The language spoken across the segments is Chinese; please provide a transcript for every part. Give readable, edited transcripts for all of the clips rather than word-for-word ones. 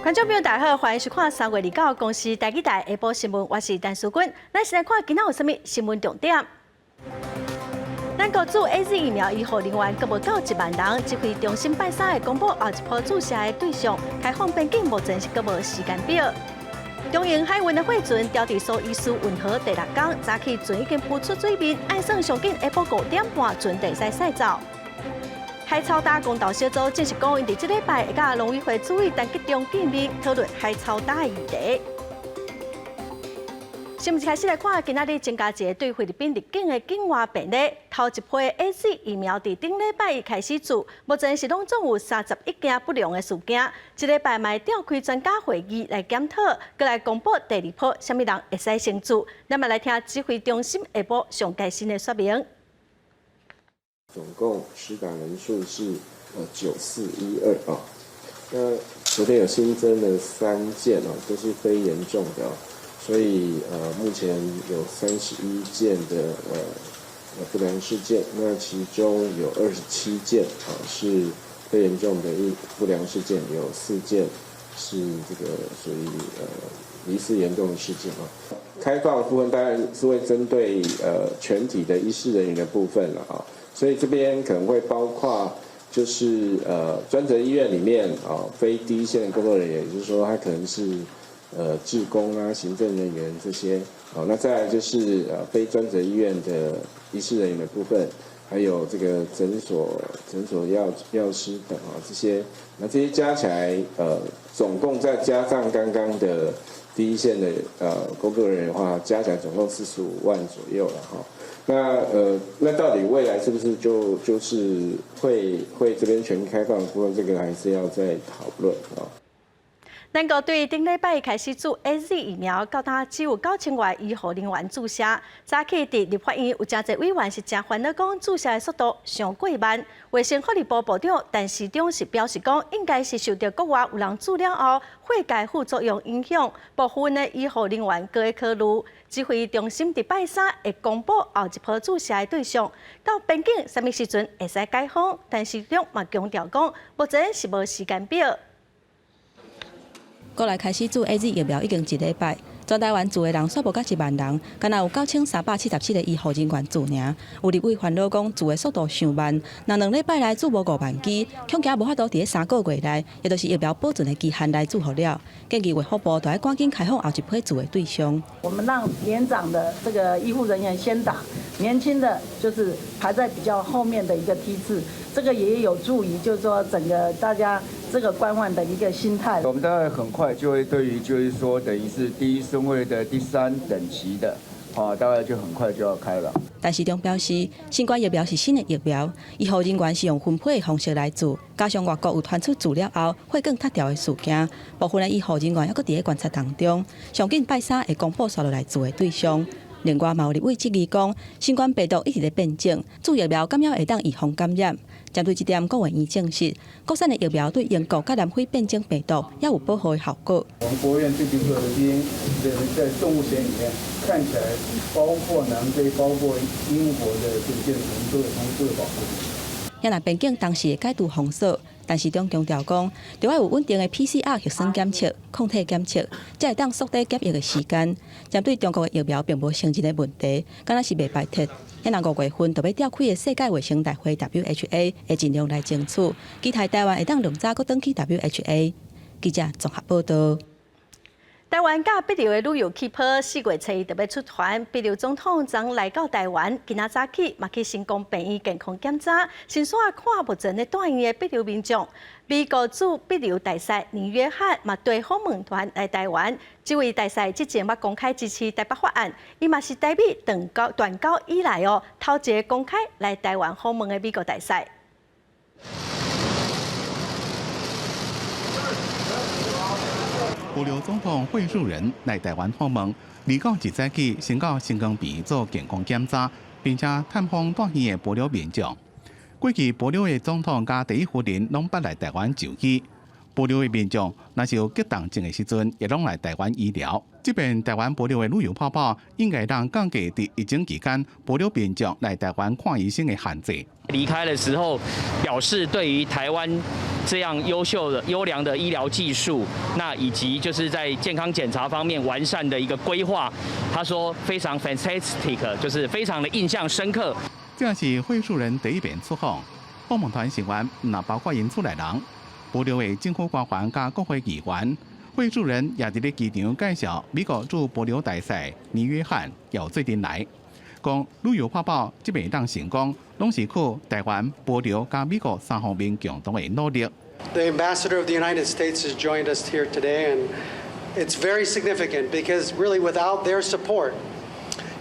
观众朋友，大家好，欢迎收看3月29公司台记台下晡新闻，我是陈淑君。咱先来看今仔有啥物新闻重点。咱国主 AZ 疫苗医护人员各无到1万人，指挥中心拜3的公布后一波注射的对象，开放边境目前是各无时间表。中营海运的货船调至苏伊士运河第6天，早起船已经浮出水面，按算上紧下晡5点半船就使驶走。海草打公道小组正式讲，因伫这礼拜会甲农委会主委陈吉中见面，讨论海草打的议题。新闻一开始来看，今仔日增加一个对菲律宾入境的境外病例，头一批 AZ 疫苗伫顶礼拜一开始做，目前是拢总有31件不良的事件。这礼拜嘛召开专家会议来检讨，佮来公布第2批，什么人会使先做。咱们来听指挥中心下晡上最新的说明。总共施打人数是9412啊。那昨天有新增了3件啊，都是非严重的。所以目前有31件的不良事件，那其中有27件是非严重的不良事件，有4件是这个属于疑似严重的事件啊。开放的部分当然是会针对全体的医事人员的部分了啊，所以这边可能会包括就是专责医院里面非第一线的工作人员，也就是说他可能是志工啊、行政人员这些，那再来就是非专责医院的医事人员的部分，还有这个诊所药师等这些，那这些加起来总共再加上刚刚的第一线的工作人员的话，加起来总共45万左右了哈。那到底未来是不是就是会这边全面开放的部分，这个还是要再讨论啊。咱国对顶礼拜开始注 AZ 疫苗，到今只有9000外医护人员注射。早起伫立法院有真侪委员是真烦恼，讲注射的速度上过慢。卫生福利部部长陈时中是表示讲，应该是受到国外有人注了后，血界副作用影响，部分的医护人员各会考虑。指挥中心伫拜3会公布后一波注射的对象，到边境什么时阵会使解封？陈时中嘛强调讲，目前是无时间表。国内开始注 AZ 疫苗已经1礼拜，全台湾注的人数无到1万人，敢若有9377个医护人员注尔。有立委烦恼讲注的速度上慢，若2礼拜来注无5万剂，恐惊无法度伫3个月内，也就是疫苗保存的期限内注好了。建议卫福部要赶紧开放后一批注的对象。我们让年长的这个医护人员先打，年轻的就是排在比较后面的一个梯次，这个也有助于就是说整个大家这个观望的一个心态。我们大概很快就会对于就是说等于是第1顺位的第3等级的，大概就很快就要开了。陈时中表示，新冠疫苗是新的疫苗，医护人员是用分配的方式来做，加上外国有传出资料后会更塌条的事件，部分的医护人员还佫伫咧观察当中，上紧拜3会公布刷落来做的对象。另外，嘛有立委质疑讲，新冠病毒一直在变种，注疫苗敢要会当预防感染。针对这点，国务院证实，国产的疫苗对英国甲南非变种病毒也有保护的效果。我们国务院对这个在动物实验里面看起来，包括南非、包括英国的这个变种都有同步的保护。也若边境当时会解除封锁，但是中强调讲，就要有稳定的 PCR 核酸检测、抗体检测，才会当缩短检疫的时间。针对中国的疫苗并无成真的问题，敢若是未排斥。也若5月份就要召开的世界卫生大会 WHA 会尽量来争取，期待台湾会当更早佫登去 WHA。记者综合报道。台湾甲秘鲁的旅游气泡4月初就要出团，秘鲁总统昨来到台湾，今仔早起嘛去成功病院健康检查，先煞看目前的住院的秘鲁民众。美国驻秘鲁大使尼约翰嘛对访问团来台湾，这位大使之前捌公开支持台北法案，伊嘛是台美断交以来头一个公开来台湾访问的美国大使。秘鲁总统惠恕仁来台湾访问，2到1早起先到新光病院做健康检查，并且探访住院的秘鲁民众。过去秘鲁的总统甲第1夫人拢捌来台湾就医。保留的民众，若是有激动症的时阵，也拢来台湾医疗。这边台湾保留的旅游泡泡，应该让降低伫疫情期间保留民众来台湾看医生的限制。离开的时候，表示对于台湾这样优良的医疗技术，那以及就是在健康检查方面完善的一个规划，他说非常 fantastic， 就是非常的印象深刻。这是会述人第一遍出访，访问团成员那包括因厝内人。保留的政府官员甲国会议员，会主人也伫咧机场介绍美国驻保留大使倪约翰要最近来，讲旅游泡泡这边当成功，拢是靠台湾保留甲美国三方面共同的努力。The ambassador of the United States has joined us here today, and it's very significant because really without their support,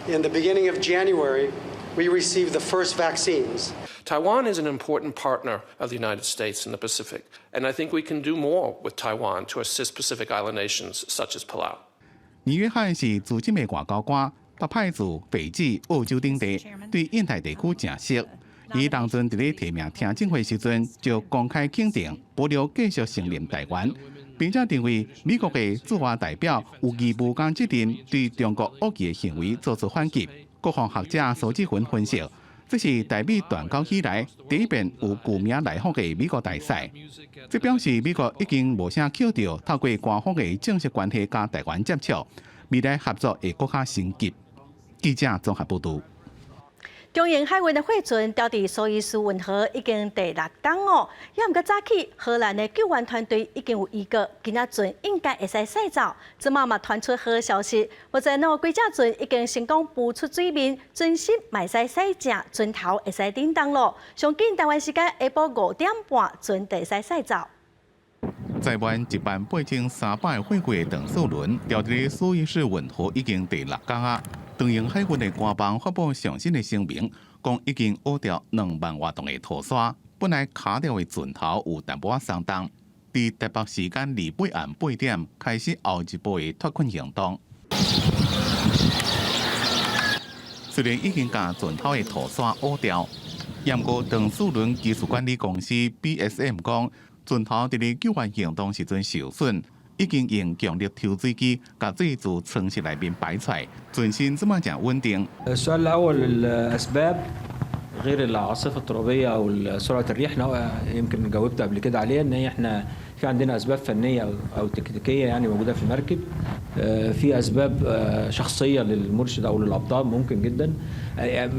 in the beginning of January, we received the first vaccines. Taiwan is an important partner of the United States in the Pacific, and I think we can do more with Taiwan to assist Pacific Island nations such as Palau. 倪约翰是资深的外交官，北派自斐济、澳洲等地，对印太地区正熟。伊当阵伫咧提名听证会时阵，就公开肯定保留继续承认台湾，并且认为美国的驻华代表有义务将责任对中国恶意的行为做出反击。国防学者苏志芬分析，这是台美断交以来第一遍有具名来访的美国大使，这表示美国已经无啥扣着透过官方的正式关系甲台湾接触，未来合作会更加升级。记者综合报道。中型海运的货船调伫苏伊士运河已经第6天哦，也毋过早起，荷兰的救援团队已经有预告，今仔船应该会使驶走。即马嘛传出好消息，目前几只船已经成功浮出水面，船身嘛使驶正，船头会使叮当咯。上紧台湾时间下晡5点半，船就使驶走。载满一班8300货柜的长寿轮，调伫苏伊士运河已经第6天啊。中型海运的官方发布上新的声明，讲已经挖掉2万多吨的土沙，本来卡掉的船头有淡薄仔松动。伫台北时间28暗8点开始后一步的脱困行动。虽然已经将船头的土沙挖掉，不过长寿轮技术管理公司 BSM 讲，船头伫咧救援行动时阵受损。已经用强力抽水机把水自舱室内面排出来，船身这么讲稳定。السؤال الأول الأسباب غير العاصفة الترابية أو سرعة الريح يمكن جاوبت قبل كده عليها إن إحنا في عندنا أسباب فنية أو تكتيكية يعني موجودة في المركب. في أسباب شخصية للمرشد أو للأبطال ممكن جدا.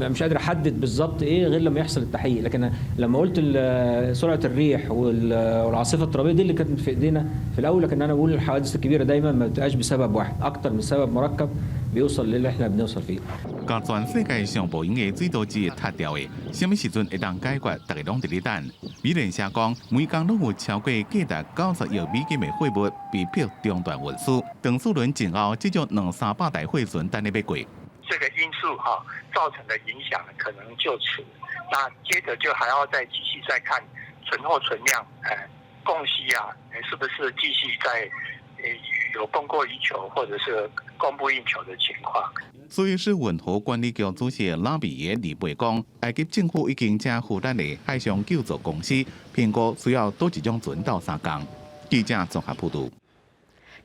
مش قادر أحدد بالظبط إيه غير لما يحصل التحقيق، لكن لما قلت سرعة الريح والعاصفة الترابية دي اللي كانت في إيدينا في الأول، لكن أنا بقول الحوادث الكبيرة دايما ما بتبقاش بسبب واحد، أكتر من سبب مركب بيوصل للي إحنا بنوصل فيه. 甲全世界上无用的水道机塌掉的，什么时阵会当解决？大家拢伫咧等。美联社讲，每工拢有超过价值90亿美金的货物被迫中断运输。长寿轮前后只有200-300台货船等咧要过。这个因素造成的影响可能就此，那接着就还要再继续再看存货存量，供需是不是继续在有供过于求或者是供不应求的情况。苏伊士运河管理局主席拉比耶李贝讲，埃及政府已经请负责的海上救助公司评估需要多一种船到3天。记者综合报道。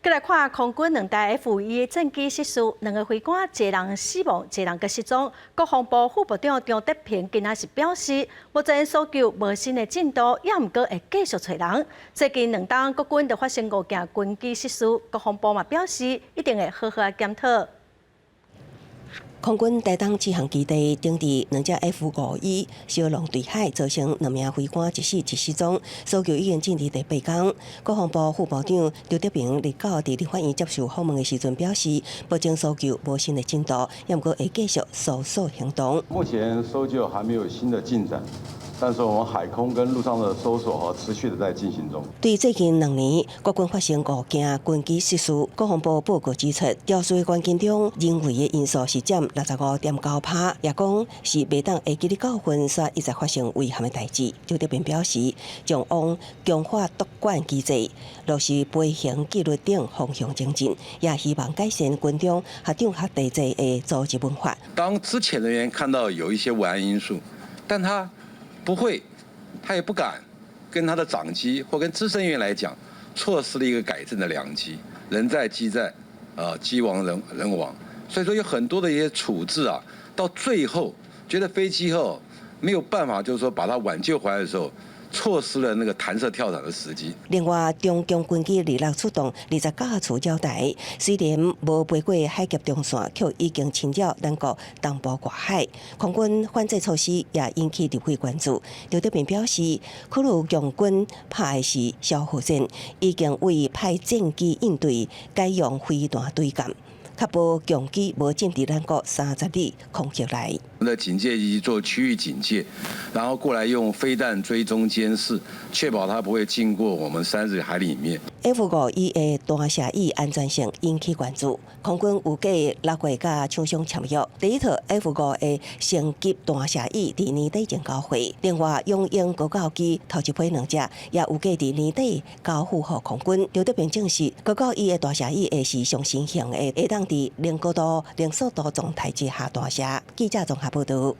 再来看空军2台 F-1的战机失事，2个飞官1人死亡，1人失踪。国防部副部长张德平今仔日表示，目前搜救无新的进度，也毋过会继续找人。最近2档国军就发生5件军机失事，国防部嘛表示一定会好好检讨。空军台东支航基地顶伫2只 F-51小龙对海，造成2名飞官一死一失踪，搜救已经进入第8天。国防部副部长刘德平日到伫立法院接受访问的时阵表示，目前搜救无新的进度，也毋过会继续搜索行动。目前搜救还没有新的进展。但是我们海空跟陆上的搜索持续的在进行中。对最近2年国军发生5件军机失事，国防部报告指出，调查关键中人为的因素是占65.9%，也讲是未当会记的教训，煞一直发生危险的代志。刘德平表示，将往强化督管机制，落实培训纪律等方向精进，也希望改善军中学长和地制的组织文化。当之前人员看到有一些危险因素，但他不会，他也不敢跟他的长机或跟资深员来讲，错失了一个改正的良机。人在机在，机亡人亡。所以说有很多的一些处置啊，到最后觉得飞机后没有办法，就是说把它挽救回来的时候，错失了那个弹射跳伞的时机。另外，中共军机日落出动20架次交代，虽然无飞过海峡中线，却已经侵扰咱国东部外海。空军反制措施也引起社会关注。刘德平表示，考虑共军派的是消火箭，已经为派战机应对改用飞弹对舰。确保共机无进入咱国30里空隙内。我们的警戒机做区域警戒，然后过来用飞弹追踪监视，确保它不会经过我们30海里里面。F-51的大射翼安全性引起关注。空军预计6月甲厂商签约，第一套 F-51的升级大射翼伫年底前交会。另外，永鹰高教机头一批2只，也预计伫年底交付予空军。刘德平证实，高教1的大射翼会是上新型的，会当伫零高度、零速度状态之下大射。记者综合报道。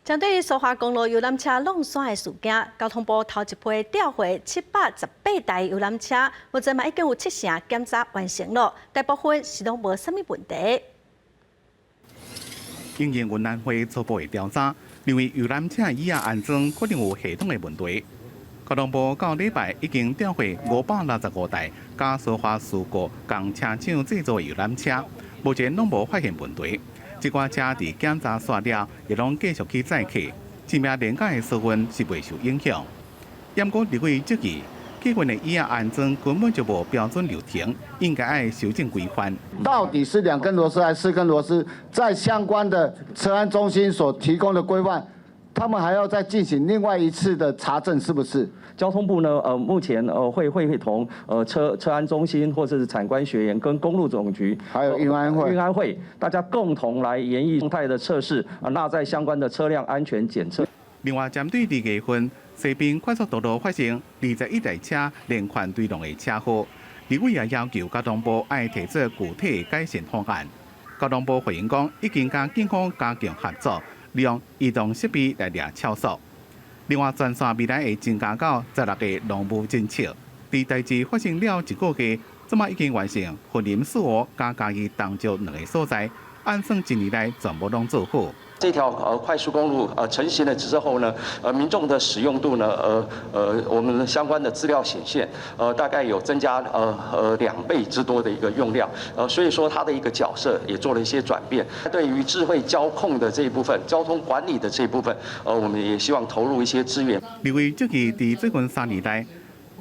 针对苏花公路游览车弄山的事件，交通部头一批调回718台游览车，目前嘛已经有7成检查完成了，大部分是拢无啥物问题。经营云南会初步的调查，认为游览车椅啊安装可能有系统的问题。交通部到礼拜已经调回565台加苏花事故共车厂制造的游览车，目前拢无发现问题。这寡车伫检查煞了，也拢继续去载客，证明连假的疏运是未受影响。严格认为这个客运的椅啊安装根本就无标准流程，应该爱修正规范。到底是2根螺丝还是4根螺丝？在相关的车安中心所提供的规范，他们还要再进行另外一次的查证，是不是？交通部呢，目前会同车安中心或者是产官学研跟公路总局，还有运安会，大家共同来研议动态的测试，纳在相关的车辆安全检测。另外，针对2月份西滨快速道路发生21台车连环对撞的车祸，立委也要求交通部爱提出具体改善方案。交通部回应讲，已经甲警方加强合作，利用移动设备来抓超速。另外，全线未来会增加到16个农务侦测。伫代志发生了1个月，即马已经完成云林四湖加嘉义东石2个所在，按算1年内全部拢做好。这条快速公路成型了之后呢，民众的使用度呢，我们相关的资料显现，大概有增加2倍之多的一个用量，所以说它的一个角色也做了一些转变。对于智慧交控的这一部分，交通管理的这一部分，我们也希望投入一些资源。认为这个伫最近3年内，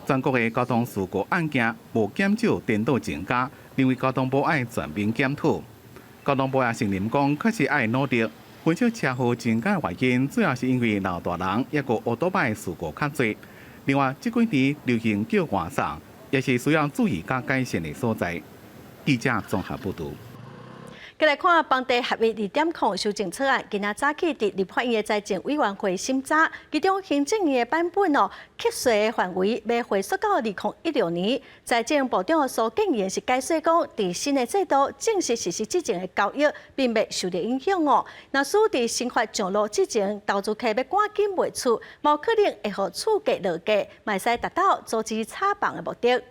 全国的交通事故案件无减少，颠倒增加，认为交通部爱全面检讨。交通部也承认讲，确实爱努力。分析车祸增加的原因，主要是因为老大人也个奥多拜事故较多。另外，这几年流行叫外送，也是需要注意加改善的所在。记者综合报道。再来看房地合约2.0修正草案，今仔早起伫立法院的财政委员会审查，其中行政院的版本契税的范围要回溯到2016年。财政部长苏建言是解释讲，伫新的制度正式实施之前的交易，并未受到影响哦。若属伫新法上路之前，投资客要赶紧卖出，冇可能会互厝价落价，卖使达到阻止炒房的目的。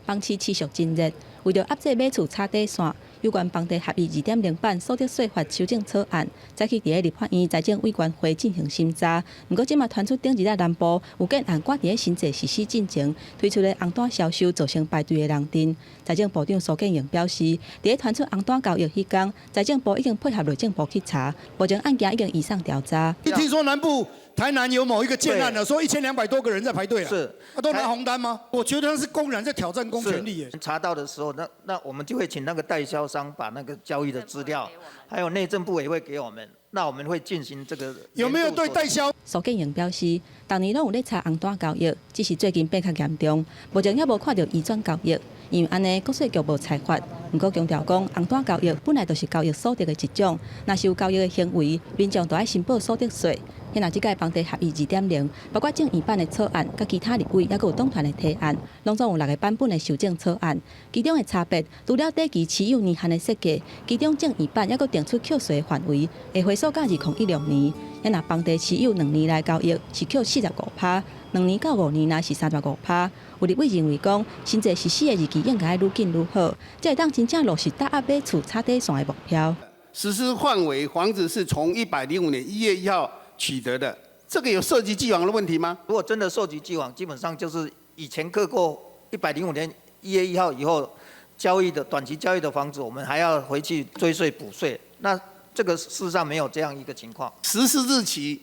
房市持续真热，为着压制买厝差底线，有关房地合约2.0版所得税法修正草案，早起伫立法院财政委员会进行审查。不过，即马传出顶日在南部有建案挂伫新制实施进前推出的红单销售，造成排队的人阵。财政部长苏建荣表示，伫传出红单交易迄天，财政部已经配合内政部去查，目前案件已经移上调查。一听说南部台南有某一个建案了，说1200多个人在排队了，是，都拿红单吗？我觉得那是公然在挑战公权力耶。查到的时候，那我们就会请那个代销商把那个交易的资料，还有内政部也会给我们，那我们会进行这个。有没有对代销？苏建荣表示，当年拢有咧查红单交易，只是最近变较严重，目前还无看到移转交易。因为安尼，国税局无裁罚。不过强调讲，红单交易本来就是交易所得的一种，若是有交易的行为，民众就要申报所得税。现在即届房地合约2.0，包括正院版的草案，甲其他立委也有党团的提案，拢总有6个版本的修正草案。其中的差别，除了短期持有年限的设计，其中正院版也有定出扣税的范围，会回溯到2016年。若房地持有2年来交易是扣45%，2年到5年乃是35%。有立委认为讲，新制实施的日期应该愈紧愈好，才会当真正落实打压买厝插底线的目标。实施范围房子是从105年1月1号取得的，这个有溯及既往的问题吗？如果真的溯及既往，基本上就是以前刻过105年1月1号以后交易的短期交易的房子，我们还要回去追税补税。那这个事实上没有这样一个情况。实施日期，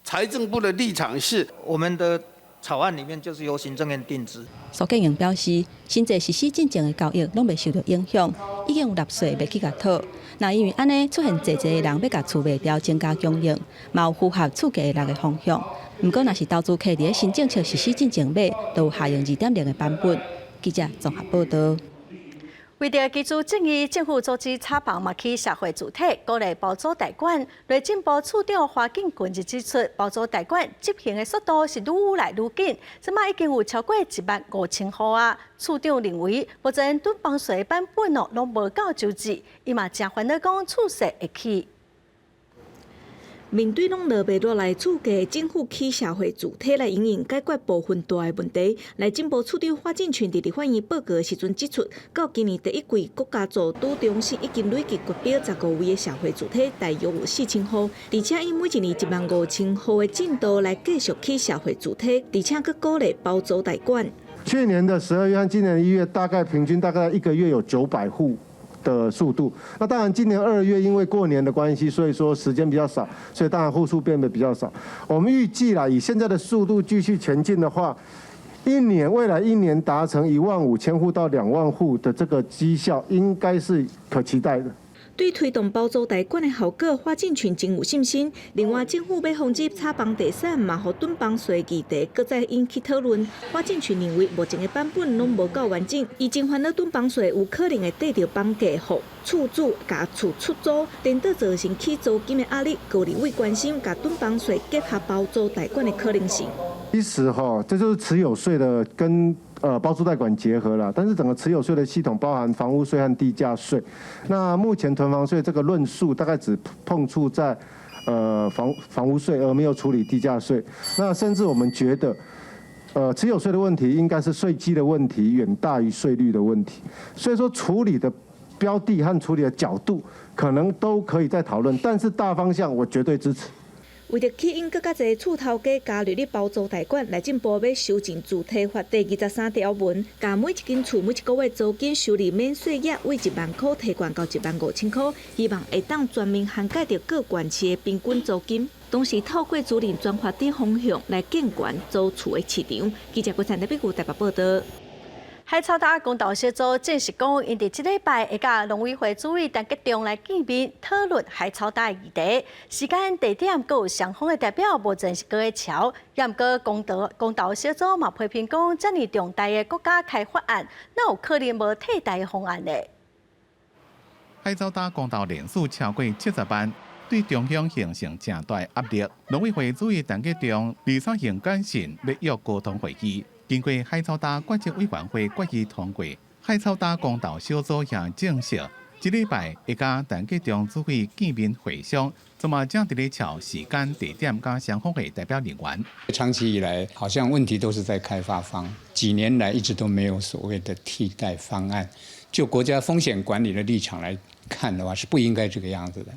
财政部的立场是，我们的草案里面就是由行政院定之。苏建英表示，新制实施进前的交易拢未受到影响，已经有纳税要去甲讨。那因为安尼出现侪的人要甲厝卖掉，增加供应，嘛有符合厝价的6个方向。不过，若是投资客伫新政策实施进前买，都有下用2.0的版本。记者综合报道。为着基础正义，政府组织查房嘛去社会主体，鼓励包租代管。内政部处长华景近日指出，包租代管执行的速度是愈来愈紧，即马已经有超过15000户啊。处长认为，目前囤房税版本拢无够周至，伊嘛真烦恼讲厝势会起。面对拢落袂落来厝价，政府起社会主体来营运解决部分大的问题。内政部处长华进群伫立法院报告时阵指出，到今年第一季，国家组拄中心已经累计决标15位的社会主体，大约有4000户，而且以每一年15000户的进度来继续起社会主体，而且佫鼓励包租代管。去年的12月和今年的1月，大概平均1个月有900户。的速度，那当然今年2月因为过年的关系，所以说时间比较少，所以当然户数变得比较少。我们预计啦，以现在的速度继续前进的话，未来一年达成15000户到2万户的这个绩效，应该是可期待的。对推动包租代管的效果，华进群真有信心。另外，政府要防止炒房地产，嘛互囤房税议题，搁再引起讨论。华进群认为，目前的版本拢无够完整，伊真烦恼囤房税有可能会缀着房价互厝主甲厝出租，颠倒造成起租金的压力。各立委关心甲囤房税结合包租代管的可能性。其实这就是持有税的跟包租代管结合了，但是整个持有税的系统包含房屋税和地价税。那目前囤房税这个论述大概只碰触在房屋税，而没有处理地价税。那甚至我们觉得，持有税的问题应该是税基的问题远大于税率的问题。所以说处理的标的和处理的角度可能都可以再讨论，但是大方向我绝对支持。为着吸引更加侪厝头家加入咧包租代管，内政部要修正主体法第23条文，甲每一间厝每一个月租金收入免税额为1万块提悬到15000块，希望会当全面涵盖着各县市的平均租金，同时透过租赁专发展方向来健全租厝的市场。记者郭灿台北台北报道。海草大公道小组正式讲，因伫即礼拜会甲农委会主委陈吉仲来见面讨论海草大议题，时间、地点各有双方的代表，无真是搁会桥。也毋过公道小组嘛批评讲，遮尔重大的国家开发案，哪有可能无替代的方案呢？海草大公道人数超过70万，对中央形成正大压力。农委会主委陈吉仲23日简讯要约沟通会议。经过海草大决策委员会决议通过，海草大公道小组也证实，这礼拜会甲陈吉仲主委见面会商，怎么正伫咧找时间、地点甲双方的代表人员。长期以来，好像问题都是在开发方，几年来一直都没有所谓的替代方案。就国家风险管理的立场来看的话，是不应该这个样子的。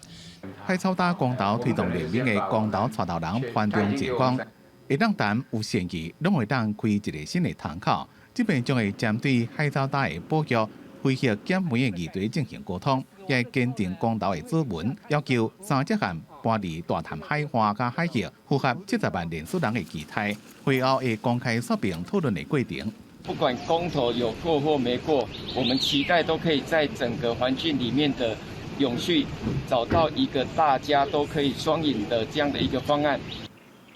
海草大公道推动联名的公道带头人潘中杰讲。会当谈有善意，拢会当开一个新的窗口。这边将会针对海草大的保育、恢复减煤的议题进行沟通，也坚定公道的指文，要求3只县搬离大潭海花甲海域，符合70万人数人的期待。会后会公开说明讨论的过程。不管公投有过或没过，我们期待都可以在整个环境里面的永续，找到一个大家都可以双赢的这样的一个方案。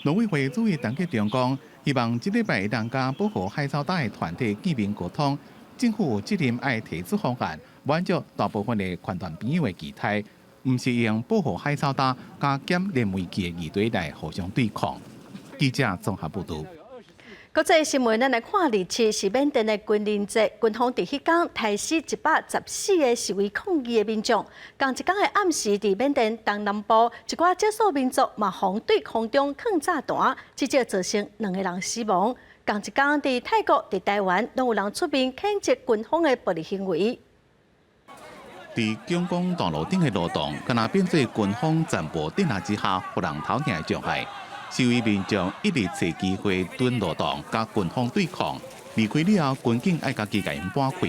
农委会主委陈吉仲讲，希望这礼拜当甲保护海草大的团体见面沟通，政府有责任爱提出方案，满足大部分的环团朋友的期待，唔是用保护海草大加减燃煤机的议题来互相对抗。记者综合报道。国际新闻，咱来看日期是缅甸的军人节，军方伫迄天杀死114个示威抗议的民众。同一天的暗时，伫缅甸东南部一寡少数民族嘛，防对空中放炸弹，至少造成2个人死亡。同一天伫泰国、伫台湾，拢有人出面谴责军方的暴力行为。伫强光道路顶的路洞，敢若变做军方残暴镇压之下，互人头痛的障碍。示威民众一直找机会蹲路洞，甲军方对抗。离开了后，军警爱家己甲因搬开。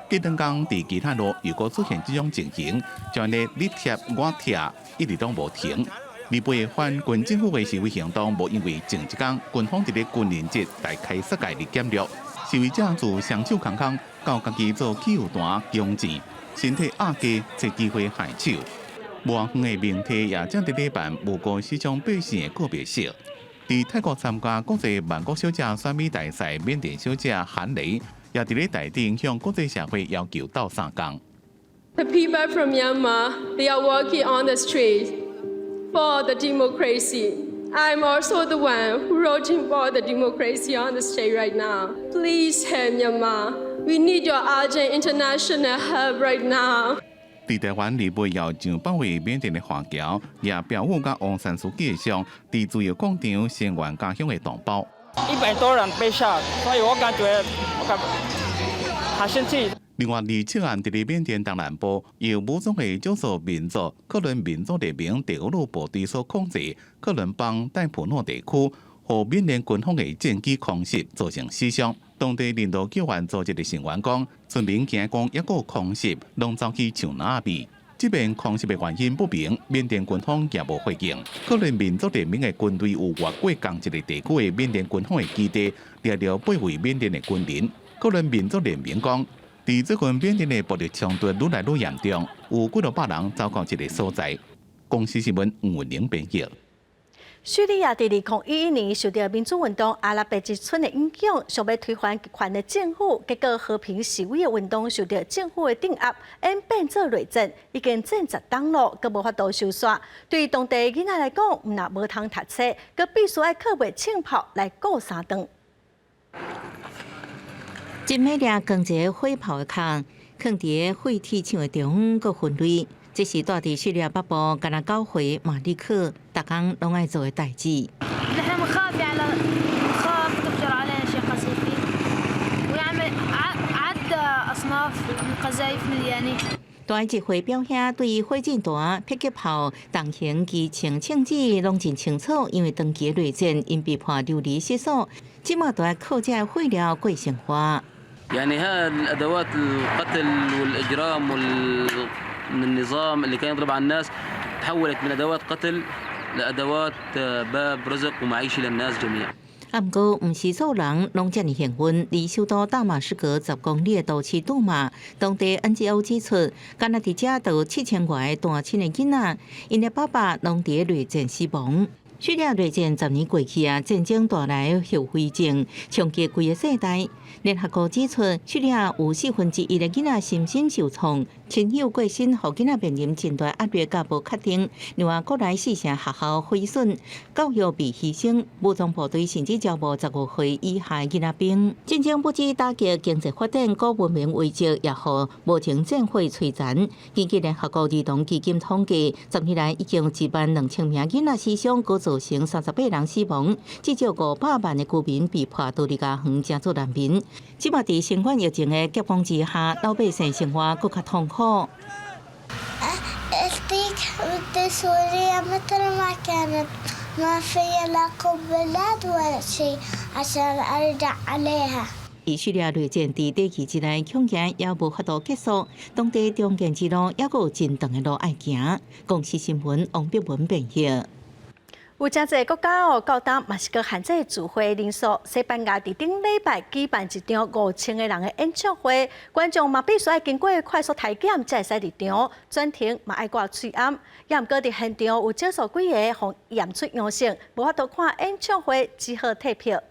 隔两天，伫其他路又搁出现这种情形，将咧你贴我贴，一直拢无停。离背反军政府的示威行动，无因为前一天军方伫咧军人节大开杀戒的检录，示威者自双手空空，到家己做汽油弹攻击，身体压低，找机会害手。无远的命题也正伫咧办无辜死伤百姓的告别式。伫泰国参加国际万国小姐选美大赛，缅甸小姐韩雷也伫咧台顶向国际社会要求斗相共。The people from Myanmar, they are working on the street for the democracy. I'm also the one who voting for the democracy on the street right now. Please help Myanmar. We need your urgent international help right now. 伫台湾离背要上保卫缅甸的华侨，也表示甲王山书记上伫自由广场声援家乡的同胞。100多人被杀，所以我感觉很生气。另外，二七案伫咧缅甸东南部，由武装的少数民族克伦民族人民被俄罗部队所控制克伦邦戴普诺地区，和缅甸军方的战机空袭造成死伤。当地人道救援组织的成员讲，村民惊讲一个空袭，拢走去抢哪边。这边空袭的原因不明，缅甸军方也无回应。克伦民族人民的军队有越过同一个地区的缅甸军方的基地，掠了8位缅甸的军人。克伦民族人民讲，伫最近缅甸的暴力冲突愈来愈严重，有几多百人走到这个所在。公司新闻吴文玲编译。叙利亚伫2011年受到民主运动阿拉伯之春的影响，想要推翻极权的政府，结果和平示威的运动受到政府的镇压，演变做内战，已经战十档咯，佮无法度收煞。对当地囡仔来讲，毋但无通读册，佮必须爱靠卖枪炮来过3顿。真美丽光洁火炮的坑，放伫废铁厂的地方，佮分类。这是住伫叙利亚北部加纳9岁马利克，逐工拢爱做的代志。大一回表兄对于火箭弹、迫击炮、重型机枪枪支拢真清楚，因为长期内战因被判流离失所，即马都要靠这废料过生活。يعني الادوات القتل والاجرام من النظام اللي كان يضرب على الناس تحولت من ادوات قتل لادوات باب رزق ومعيشه للناس جميعا. 不过，唔是所有人拢这么幸运。离首都大马士革10公里的都市杜马，当地 NGO 指出，干那伫遮都有7000外个单亲的囡仔，因的爸爸拢伫内战死亡。叙利亚内战10年过去啊，战争带来后遗症，冲击规个世代。联合国指出，叙利亚有1/4的囡仔身心受创，亲友过身，互囡仔面临真大压力，甲无确定。另外，国内4成学校毁损，教育被牺牲，武装部队甚至招募15岁以下囡仔兵。战争不止打击经济发展，高文明危机也互无情战火摧残。根据联合国儿童基金统计，10年来已经有12000名囡仔死伤，各造成38人死亡，至少500万的居民被迫独立家园，成做难民。即马伫新冠疫情的夹攻之下，老百姓生活更加痛苦。以叙利亚内战伫第2季内恐惊也无法度结束，当地中间之路还阁有真长的路爱行。公司新闻王碧文编译。有真侪国家到当嘛是个限制聚会人数。西班牙伫顶礼拜举办一场5000个人的演唱会，观众嘛必须要经过快速体检才会使入场，转停嘛爱挂喙暗。也毋过伫现场有少数几个互验出阳性，无法度看演唱会，只好退票。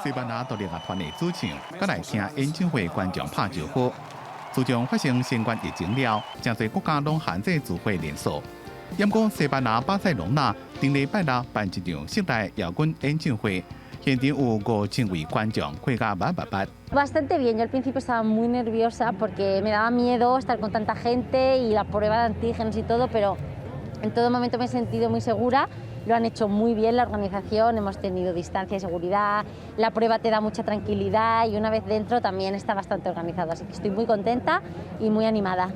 西班牙独立乐团的主唱，佮来听演唱会观众拍招呼。自从发生新冠疫情了，真侪国家拢限制聚会人数。因讲西班牙巴塞隆纳顶礼拜六办一场室内摇滚演唱会，现场有5000位观众看甲麻麻麻。 Bastante bien, yo al principio estaba muy nerviosa porque me daba miedo estar con tanta gente y la prueba de antígenos y todo, pero en todo momento me he sentido muy segura. Lo han hecho muy bien la organización, hemos tenido distancia y seguridad, la prueba te da mucha tranquilidad y una vez dentro también está bastante organizado, así que estoy muy contenta y muy animada.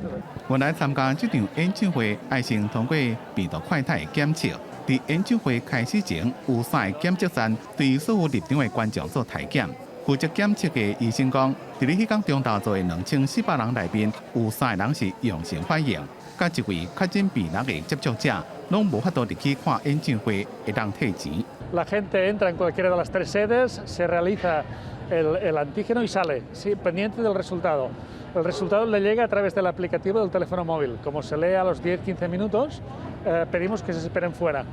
原来参加这场演唱会，要先通过病毒快态检测。在演唱会开始前，有3个检测站对所有入场的观众做体检。负责检测的医生讲，在迄天中昼做的2400人内面，有3个人是阳性反应，甲1位确诊病毒的接触者，拢无法度入去看演唱会，会当退钱。 La gente entra en cualquiera de las 3 sedes, se realiza el antígeno y sale, sí, pendiente del resultado. El resultado le llega a través del aplicativo del teléfono móvil. Como se lee a los 10-15 minutos, pedimos que se esperen fuera.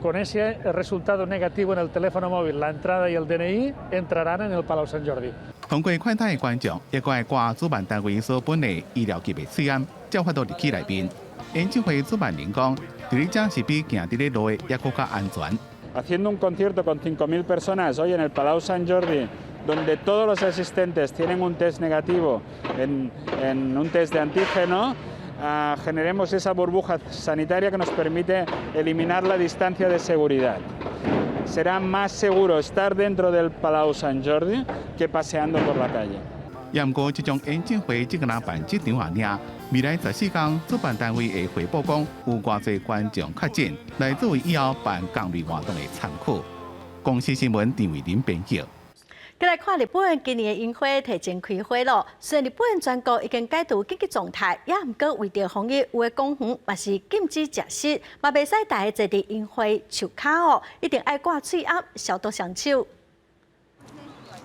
Con ese resultado negativo en el teléfono móvil, la entrada y el DNI entrarán en el Palau Sant Jordi. 通过快态的观众，也该挂主办单位所本的医疗级别试验，才法度入去内面。演唱会主办人讲，伫咧这是比行伫咧路的也更加安全。 Haciendo un concierto con 5.000 personas hoy en el Palau Sant Jordi, donde todos los asistentes tienen un test negativo en un test de antígeno, generemos esa burbuja sanitaria que nos permite eliminar la distancia de seguridad. Será más seguro estar dentro del Palau Sant Jordi que paseando por la calle. 不过，这种演唱会只个人办一场尔，未来14天，主办单位会回报讲有偌侪观众确诊，来作为以后办公类活动的参考。公司新闻张伟林编辑。再来看日本今年的樱花提前开花咯，虽然日本全国已经解除紧急状态，也毋过为着防疫，有的公园嘛是禁止食食，嘛袂使大家坐伫樱花树骹哦，一定爱挂嘴压，消毒双手。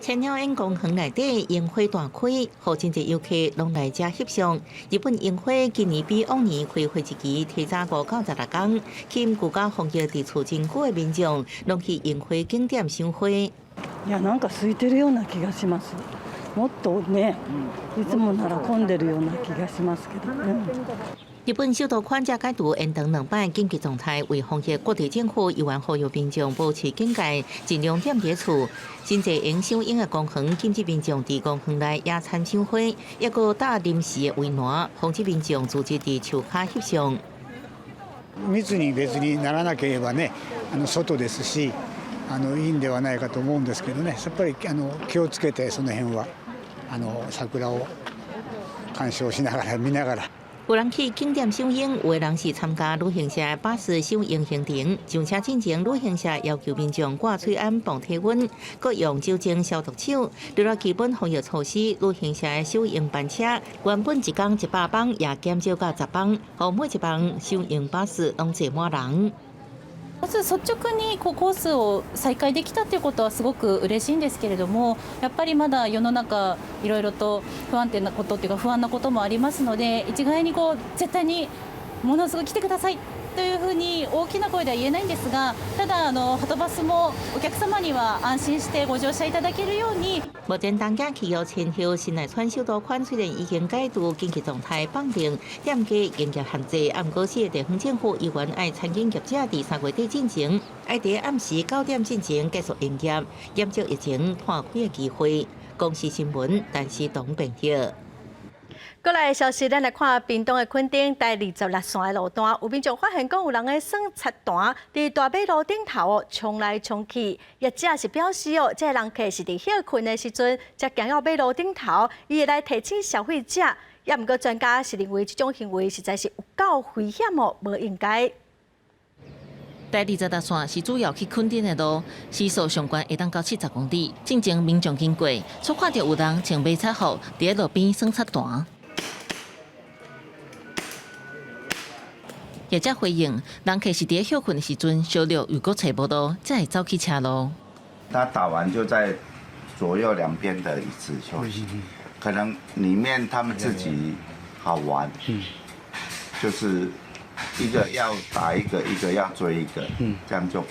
千鸟苑公园内底樱花大开，好真侪游客拢来遮翕相。日本樱花今年比往年开花日期提早5到16天，吸引居家防疫伫厝真久的民众，拢去樱花景点赏花。いやなんか空いてるような気がします。もっとね、いつもなら混んでるような気がしますけど。日本首都圈才解除延长2摆紧急状态，为防疫，各地政府依然呼吁民众保持警戒，尽量踮伫厝。真侪营赏樱的公园禁止民众伫公园内野餐赏花，也搁搭临时的围栏，防止民众组织伫树骹翕相。密に別にならなければね、外ですし、いいんではないかと思うんですけどね、やっぱり気をつけてその辺は桜を鑑賞しながら見ながら。 有人去景点赏樱，有的人是参加旅行社巴士赏樱行程。上车进前，旅行社要求民众挂嘴安防体温，各用酒精消毒手。除了基本防疫措施，旅行社的赏樱班车原本一天100班，也减少到10班，互每一班赏樱巴士拢坐满人。 まず率直にコースを再開できたということはすごく嬉しいんですけれども、やっぱりまだ世の中いろいろと不安定なことっていうか不安なこともありますので、一概に絶対にものすごく来てくださいというふうに大きな声では言えないんですが、ただはとバスもお客様には安心してご乗車いただけるように。 目前东京气候前后，新内川首都圈虽然已经解除紧急状态绑定，严格营业限制，暗过市的地方政府依然爱餐饮业者伫3月底进前，爱伫暗时9点进前结束营业，减少疫情破开的机会。公司新闻，陈思东编辑。 过来的消息，咱来看屏东的垦丁第26线的路段，有民众发现讲有人的耍擦弹伫大马路顶头冲来冲去，业者是表示哦，这人客是伫休困的时阵才行到马路顶头，伊会来提醒消费者。也毋过专家是认为这种行为实在是有够危险哦，无应该。 第26线是主要去垦丁的路，时速上悬会当到70公里。进前民众经过，却看到有人穿迷彩服伫咧路边耍擦弹。 业者回应，人客是伫休困的时阵，小六如果找无到，才会走去车路。他打完就在左右两边的椅子休息，可能里面他们自己好玩，就是一个要打一个，一个要追一个，这样就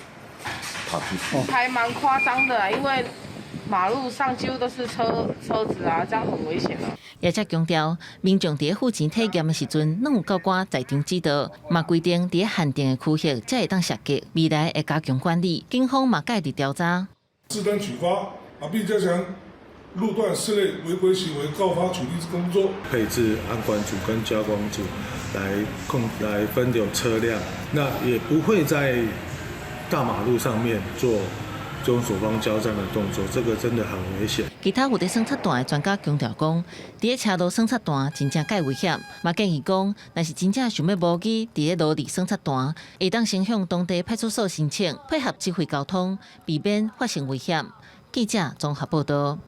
跑出去。还蛮夸张的，因为马路上几乎都是车子啊，这样很危险啊。也则强调，民众伫附近体验的时阵，拢有教官在场指导，嘛规定伫限定的区域才会当射击，未来会加强管理。警方嘛介入调查。制单取发并加强路段室内违规行为告发处理工作，配置安管组跟交管组来分流车辆，那也不会在大马路上面做中所方交战的动作，这个真的很危险。其他有伫算策弹的专家强调讲，伫咧车道算策弹真正介危险，嘛建议讲，若是真正想要模拟伫咧路里算策弹，会当先向当地派出所申请，配合指挥交通，避免发生危险。记者综合报道。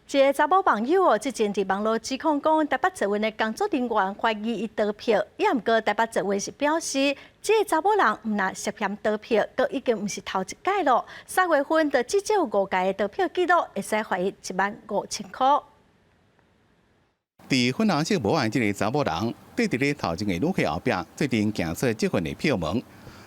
一个查某网友之前伫网络指控讲，台北捷运的工作人员怀疑伊盗票，也毋过台北捷运是表示，这个查某人毋但涉嫌盗票，佮已经毋是头一届咯。3月份就至少有5届的盗票记录，会使罚伊15000块。伫粉红色无案这个查某人，缀伫咧头前的旅客后壁，做阵行出捷运的票门。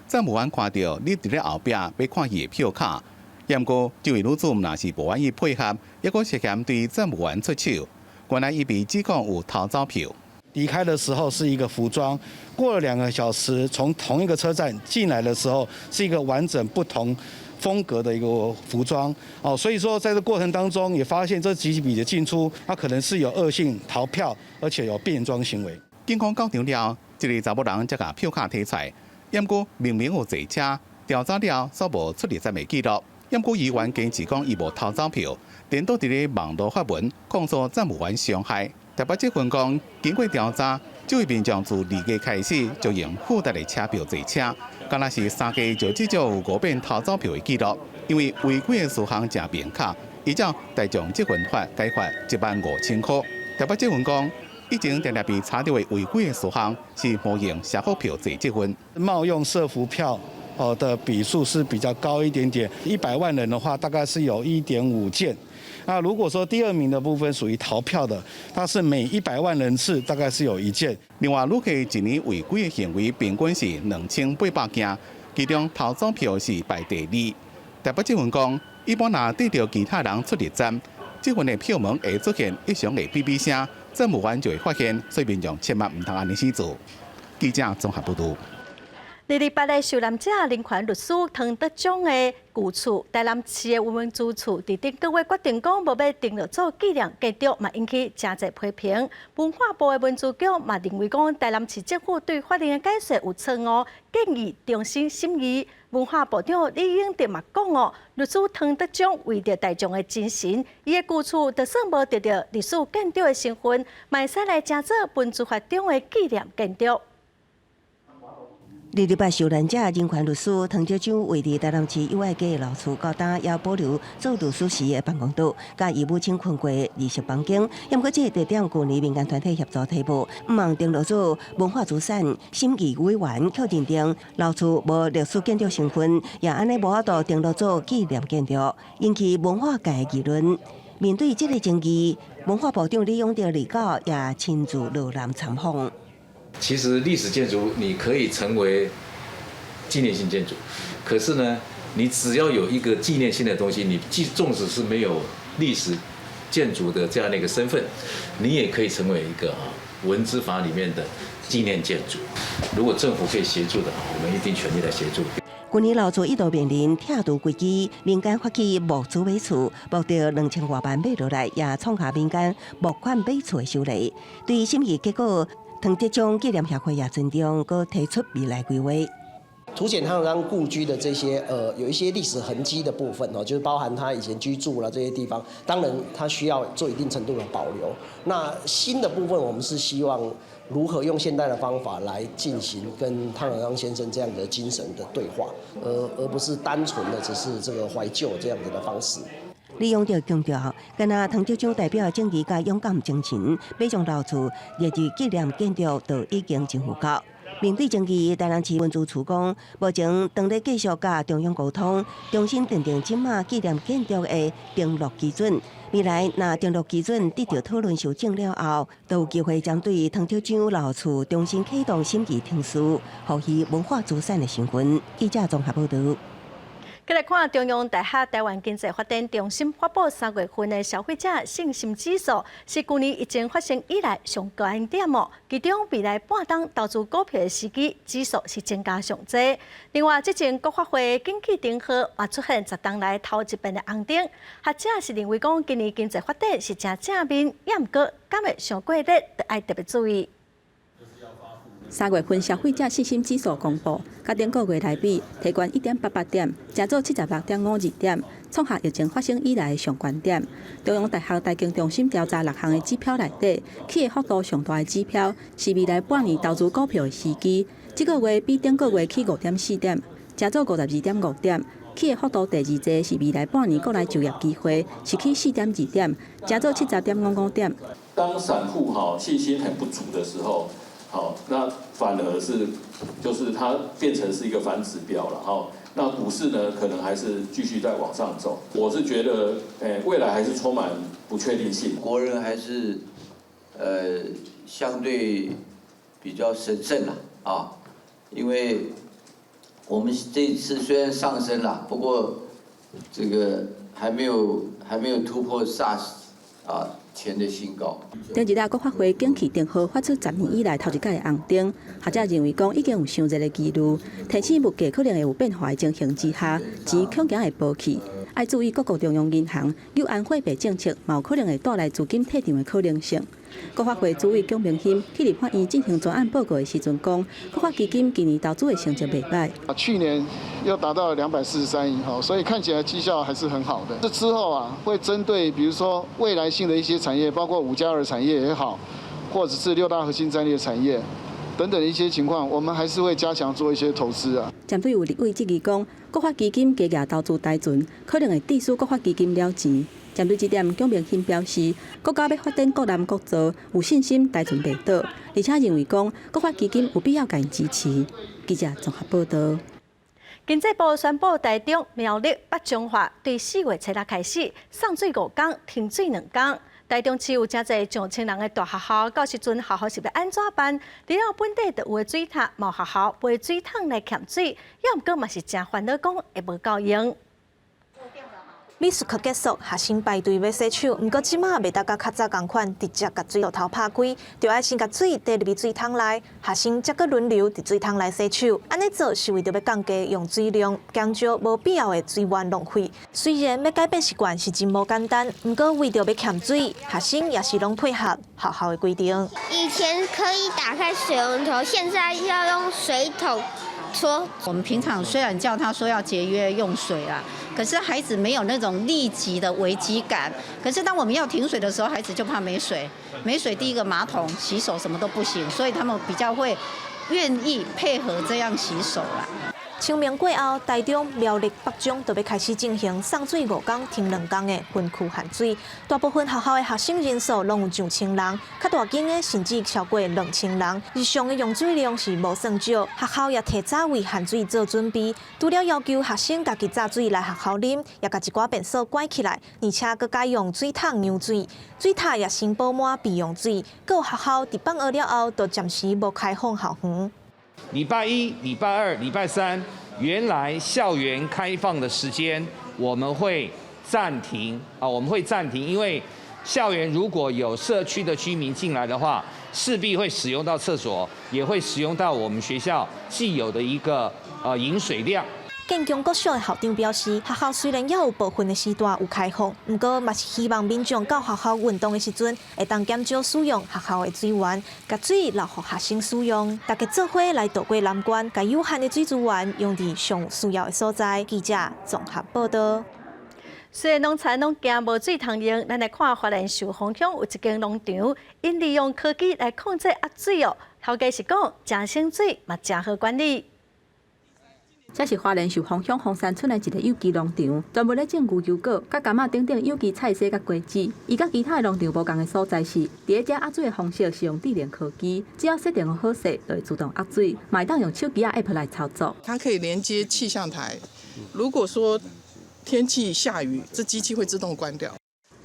在无案看到你伫咧后壁要看伊的票卡。也毋过，这位女子若是无愿意配合，也阁涉嫌对站务员出手。原来伊被指控有偷走票。离开的时候是一个服装，过了2个小时，从同一个车站进来的时候是一个完整不同风格的一个服装。所以说在这过程当中也发现这几笔的进出，他可能是有恶性逃票，而且有变装行为。警方到场了，这个查某人才把票卡摕出来。也毋过明明有坐车，调查了所无出入站的记录。也毋过，议员坚持讲伊无偷走票，连倒伫咧网络发文控诉站务员伤害。台北捷运讲，经过调查，这位民众自2月开始就用附带的车票坐车，敢若是3月就至少有5遍偷走票的记录。因为违规的事项真明确，依照大众积分法改罚15000块。台北捷运讲，以前常常被查到的违规的事项是冒用社福票坐捷运，冒用社福票。的笔数是比较高一点点，100万人的话大概是有1.5件。那如果说第2名的部分属于逃票的，它是每100万人次大概是有1件。另外，旅客一年违规的行为平均是2800件，其中偷走票是排第2。台北捷运讲，一般若对到其他人出入站，捷运的票门会出现异常的哔哔声，站务员就会发现，所以民众千万唔通安尼去做。记者综合报道。2日的受难者人权律师唐德忠的旧厝台南市的文住处，伫顶个月决定讲无要订落做纪念建筑，嘛引起真侪批评。文化部的文住局嘛认为讲台南市政府对法令的解说有错误，建议重新审议。文化部长李永德嘛讲律师唐德忠为着大众的精神，伊的旧厝就算无得到历史建筑的身份，嘛会使来乘做文住法中的纪念建筑。2日8受难者人权律师唐德忠为伫台南市友爱街老厝高搭，也保留做律师时的办公桌，甲伊母亲困过仪式房间。也毋过，这个地点去年民间团体协助提报，毋望订落做文化资产审议委员却认定老厝无历史建筑身份，也安尼无法度订落做纪念建筑，引起文化界的议论。面对这个争议，文化部长李永德立稿也亲自落南参访。其实历史建筑你可以成为纪念性建筑，可是呢，你只要有一个纪念性的东西，你纵使是没有历史建筑的这样的一个身份，你也可以成为一个文资法里面的纪念建筑。如果政府可以协助的，我们一定全力来协助。今年老厝一度面临拆除危机，民间发起募资买厝，募到2000多万买落来，也创下民间募款买厝的首例。对于审议结果，唐德忠纪念协会也尊重，佮提出未来规划。凸显他刚故居的这些有一些历史痕迹的部分就是包含他以前居住了这些地方，当然他需要做一定程度的保留。那新的部分，我们是希望如何用现代的方法来进行跟汤尔刚先生这样的精神的对话，而不是单纯的只是这个怀旧这样子的方式。利用着强调，敢若唐德忠代表正义甲勇敢精神，要将老厝列入纪念建筑，就已经真有够。面对争议，台南市文资处讲，目前当咧继续甲中央沟通，重新订定今马纪念建筑的登录基准。未来若登录基准得到讨论修正了后，都有机会针对唐德忠老厝重新启动审议程序，予以文化资产的身份。记者综合报道。再来看中央大学台湾经济发展中心发布3月份的消费者信心指数，是去年疫情发生以来上高点哦。其中未来半冬投资股票的时机指数是增加上济。另外，这前国发会景气顶好，也出现10冬来头一遍的红灯。学者是认为讲今年经济发展是真正面，也毋过敢会上过热，得爱特别注意。3月份消费者信心指数公布，甲顶个月来比，提悬1.88点，加做76.52点，创下疫情发生以来的上悬点。中央大学财经中心调查6项的指标内底，起的幅度上大的指标是未来半年投资股票的时机。这个月比顶个月起5.4点，加做52.5点。起的幅度第二低是未来半年国内就业机会，是起4.2点，加做70.55点。当散户信心很不足的时候。好，那反而是就是它变成是一个反指标了哈。那股市呢，可能还是继续在往上走。我是觉得，未来还是充满不确定性。国人还是相对比较审慎了啊，因为我们这一次虽然上升了，不过这个还没有突破 SARS 啊。前的新高。第二大国发会景气顶好发出10年以来头一届的红灯，学者认为讲已经有伤热的记录，提醒物价可能会有变化的情形之下，钱恐惊会保去。要注意各国中央银行有按货币政策，嘛有可能会带来资金退场的可能性。国发会主委龚明鑫去立法院进行专案报告的时阵讲，国发基金今年投资的成绩袂歹。去年又达到了243亿所以看起来绩效还是很好的。这之后会针对比如说未来性的一些产业，包括5+2产业也好，或者是6大核心战略产业等等的一些情况，我们还是会加强做一些投资啊。针对有立委质疑讲，国发基金加价投资大船，可能会致使国发基金了钱。针对这点，龚明鑫表示，国家要发展国难国造，有信心大船袂倒，而且认为讲国发基金有必要给予支持。记者综合报道。经济部宣布，台中、苗栗、北彰化对4月7日开始送水5天，停水2天。台中市有真侪上千人的大学校，到时阵学校是要安怎办？除了本地就有的水塔，某学校背水桶来欠水，也毋过嘛是真烦恼，讲会无够用。美术课结束，学生排队要洗手，不过即马袂当甲较早共款，直接甲水龙头拍开，就要先甲水滴入去水桶内，学生才阁轮流伫水桶内洗手。安尼做是为着要降低用水量，减少无必要的水源浪费。虽然要改变习惯是真无简单，不过为着要欠水，学生也是拢配合学校的规定。以前可以打开水龙头，现在要用水桶搓。我们平常虽然叫他说要节约用水啊。可是孩子没有那种立即的危机感。可是当我们要停水的时候，孩子就怕没水。没水，第一个马桶、洗手什么都不行，所以他们比较会愿意配合这样洗手啦。清明过后，台中、苗栗、北彰就要开始进行送水5天停2天的分区限水。大部分学校的学生人数拢有上千人，较大间的甚至超过2000人。日常的用水量是无算少，学校也提早为限水做准备。除了要求学生家己榨水来学校啉，也甲一寡便所关起来，而且佫改用水桶酿水。水塔也先补满备用水。各有学校伫放学了后，都暂时无开放校园。礼拜1、礼拜2、礼拜3，原来校园开放的时间我们会暂停啊，因为校园如果有社区的居民进来的话，势必会使用到厕所，也会使用到我们学校既有的一个饮水量。建中国小的校长表示，学校虽然也有部分的时段有开放，不过嘛是希望民众到学校运动的时阵，会当减少使用学校的水源，把水留给学生使用。大家做伙来渡过难关，把有限的水资源用伫上有需要的所在。记者综合报道。虽然农产拢惊无水通用，咱来看花莲寿丰乡有一间农场，因利用科技来控制压水哦。头家是讲，真省水嘛真好管理。这是花莲寿丰乡凤山村的一个有机农场，专门咧种牛油果、甲柑仔等有机菜色甲果子。伊甲其他的农场无同的所在是，伫遮压水的方式是用智能科技，只要设定好势，就会自动压水，嘛会当用手机啊 App 来操作。它可以连接气象台，如果说天气下雨，这机器会自动关掉。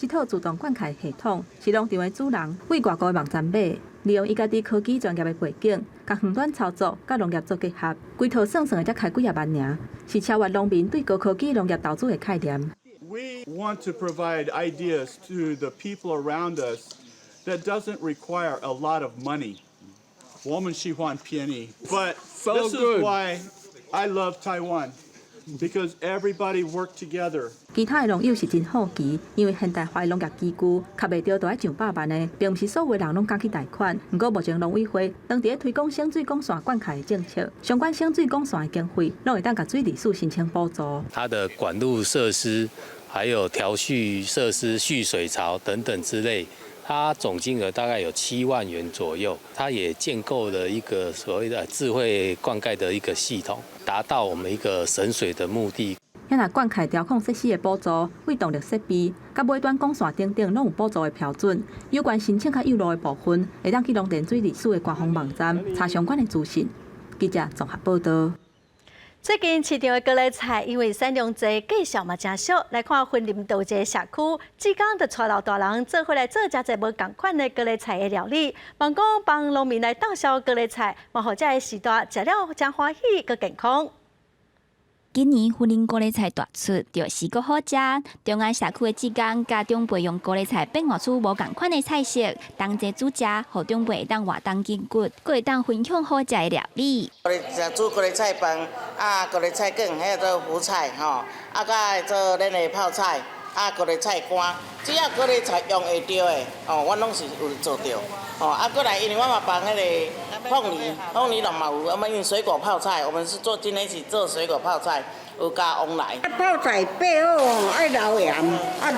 这套自动灌溉系统是农场的主人为外国的网站买，利用伊家己科技专业的背景，甲远端操作甲农业做结合，规套算的才开几啊万尔，是超越农民对高科技农业投资的概念。We want to provide ideas to the people around us that doesn't require a lot of money. 我们喜欢便宜 but this is why I love Taiwan. Because everybody work together. 其他的农友是真好奇，因为现代化的农业机具，卡袂着都要上100万的，并不是所有人拢敢去贷款。不过目前农委会当伫推广省水管线灌溉的政策，相关省水管线的经费，拢会当甲水利署申请补助。它的管路设施，还有调蓄设施、蓄水槽等等之类。它总金额大概有7万元左右，它也建构了一个所谓的智慧灌溉的一个系统，达到我们一个省水的目的。遐若灌溉调控设施的补助、为动力设备、甲尾端管线等等，拢有补助的标准。有关申请较有路的部分，会当去农田水利署的官方网站查相关的资讯。记者综合报道。最近市场的高丽菜因为产量低，价销嘛真少。来看云林道一个社区，志刚就带老大人做回来做真侪无同款的高丽菜的料理，帮农民来斗销高丽菜，嘛互这个时代食了真欢喜，佮健康。今年云林高丽菜大出，就是阁好食。中安社区的志刚甲长辈用高丽菜变化出无同款的菜色，同齐煮食，互长辈会当活动筋骨，阁会当分享好食的料理。高丽菜煮高丽菜饭，高丽菜梗，还有做胡菜吼，甲做咱的泡菜，高丽菜干，只要高丽菜用会着的，我拢是有做着。过来，因为我嘛放迄个凤梨嘛有，我们用水果泡菜，我们是做今天是做水果泡菜，有加翁来。泡菜背后爱留盐，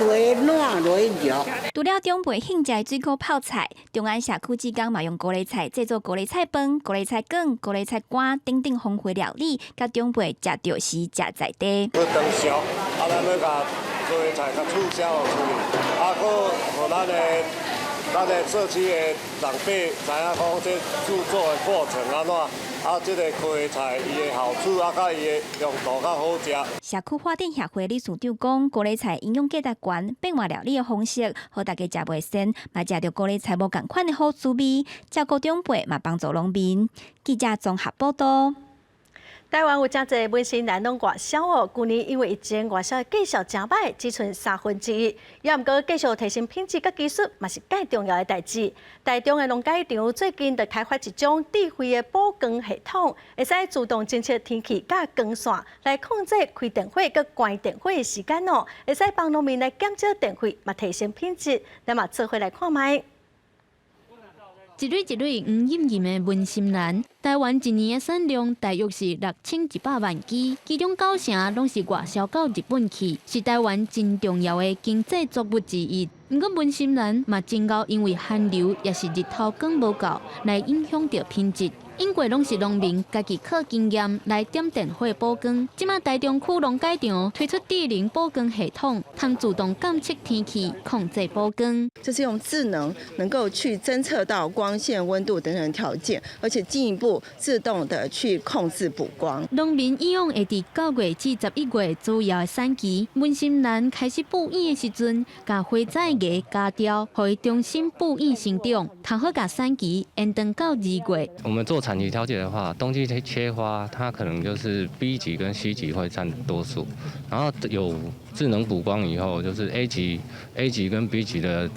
落软落肉。除了长辈兴食的水果泡菜，中安社区志刚嘛用高丽菜制作高丽菜饭、高丽菜梗、高丽菜干等等丰富料理，甲长辈食着时食在地。要长熟，咱要甲高丽菜甲促销出去，搁互咱的社区的长辈知影讲这制作的过程安怎，这个高丽菜伊的好处，甲伊的用途较好食。社区发展协会理事长讲，高丽菜营养价值悬，变化料理的方式，互大家食袂腻，嘛食着高丽菜无共款的好滋味，照顾长辈嘛帮助农民。记者综合报道。台湾有真侪本身南农外销哦，去年因为疫情，外销的绩效真歹，只剩1/3。也毋过继续提升品质甲技术，嘛是介重要的代志。台中的农改场最近就开发一种智慧的补光系统，会使自动侦测天气甲光线，来控制开电火甲关电火的时间哦，会使帮农民来减少电费，嘛提升品质。咱嘛做伙来看卖。一蕊一蕊黄艳艳的文心兰，台湾一年的产量大约是6100万支，其中9成拢是外销到日本去，是台湾真重要的经济作物之一。不过文心兰嘛真够因为寒流也是日头光无够，来影响到品质。因过拢是农民家己靠经验来点电火补光。即马台中区农改场推出智能补光系统，通自动监测天气，控制补光。就是用智能能够去侦测到光线、温度等等条件，而且进一步自动的去控制补光。农民以往会伫9月至11月主要的产期，文心兰开始布叶的时阵，甲花仔叶加掉，互伊重新布叶生长，通好甲产期延长到2月。我们做产期调节的话，冬季切花，它可能就是 B 级跟 C 级会占多数，然后有智能补光以后，就是 A 级跟 B 级的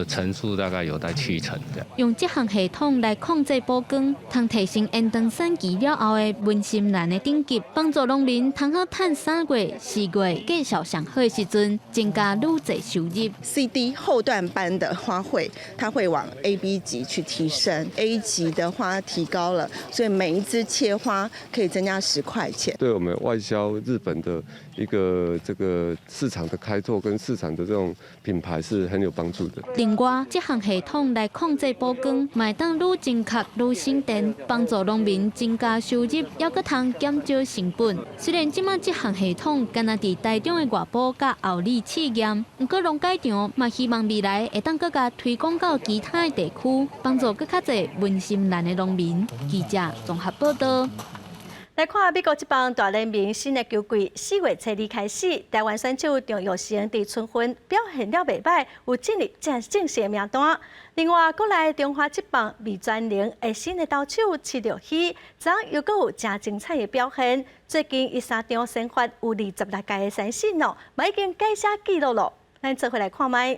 层数大概有在7成这样。用这项系统来控制补光，通提升延长产期了后的文心兰的等级，帮助农民通好趁3月、4月绩效上好的时阵，增加愈侪收入。CD 后段班的花卉，它会往 A、B 级去提升 ，A 级的花提高了，所以每一支切花可以增加10块钱。对我们外销日本的一个这个市场的开拓跟市场的这种品牌是很有帮助的。另外，这项系统来控制补光，卖当愈精确愈省电，帮助农民增加收入，也可通减少成本。虽然即马这项系统敢若伫台中的外埔甲后里试验，不过农改场嘛希望未来会当更加推广到其他的地区，帮助更较侪文心兰的农民。记者综合报道。来看美国这帮大联盟新的球季，4月7日开始，台湾选手张玉成伫春训表现了袂歹，有进入正式的名单。另外，国内中华职棒未专零的新的投手七六喜，昨又阁有真精彩的表现。最近伊3场先发有26届的三振哦，嘛已经改写纪录了。咱做回来看麦。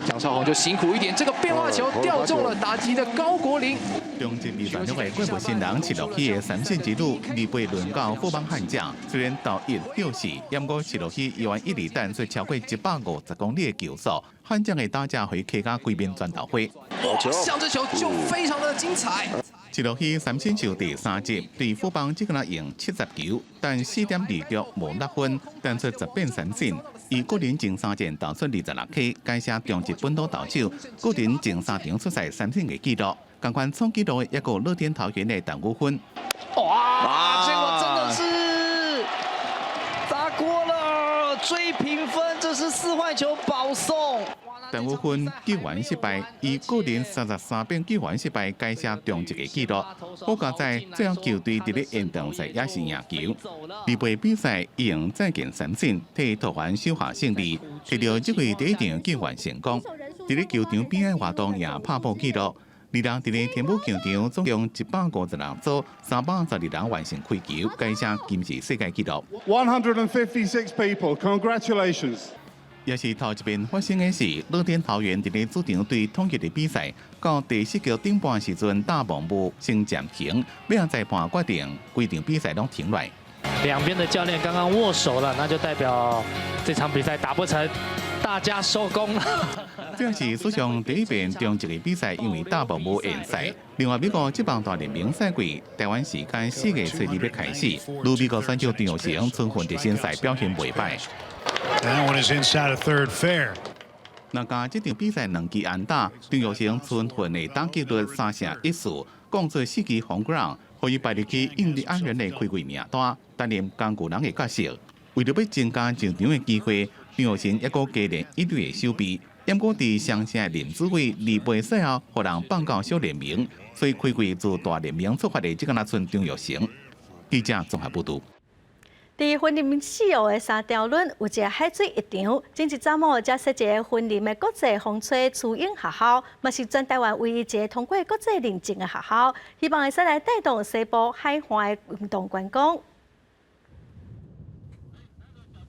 江少宏就辛苦一点，这个变化球掉中了打击的高国林。中职未专两的怪物新人七六喜的三振之路，2倍轮到富邦悍将。虽然投1丢4，不过七六喜1完1厘弹，却超过150公里的球速。悍将的打者会客家规边转头挥，像这球就非常的精彩。 七六喜三胜球第3集，对富邦只敢赢70球，但4.2局无6分，但出10变三振。以个人前3战投出26K，改写中职本土投手个人前3场出赛三振的纪录。同款创纪录的也有乐天桃园的邓武芬。哇！结果真的是打过了，追平分，这是4坏球保送。 邓武芬救援失败，以个人33变救援失败改写中职的纪录。好佳在最后球队伫咧延长赛也是赢球。2杯比赛赢再见三振，替桃园收下胜利，摕到这回第1场救援成功。伫咧球场边的活动也拍破纪录。2人伫咧天母球场总共150人组，312人完成开球，改写今世世界纪录。156 people, congratulations. 也是头一遍发生的是，乐天桃园伫咧主场对统一的比赛，到第4局顶半时阵大幕幕先暂停，要让裁判决定规场比赛拢停落。两边的教练刚刚握手了，那就代表这场比赛打不成，大家收工了。这是史上第1遍中职的比赛因为大幕幕延赛。另外，美国职棒大联盟赛季，台湾时间4月7日要开始，如美国选手张玉成春训热身赛表现袂歹。 That one is inside of third fair. 那加这场比赛2支安打，张玉成春训的打击率3胜1负，共做4支home ground，可以排入去印第安人的开季名单，担任工具人的角色。为了要增加上场的机会，张玉成也搁加练1垒的手臂。不过伫双城的林子伟2倍赛后，互人放到小联盟，所以开季自大联盟出发的只敢剩张玉成。记者综合报道。 伫婚林4号的3条轮有一个海水浴场，前一早末才设一个婚林的国际风吹雏鹰学校，嘛是全台湾唯一一个通过国际认证的学校，希望会使来带动西部海岸的运动观光。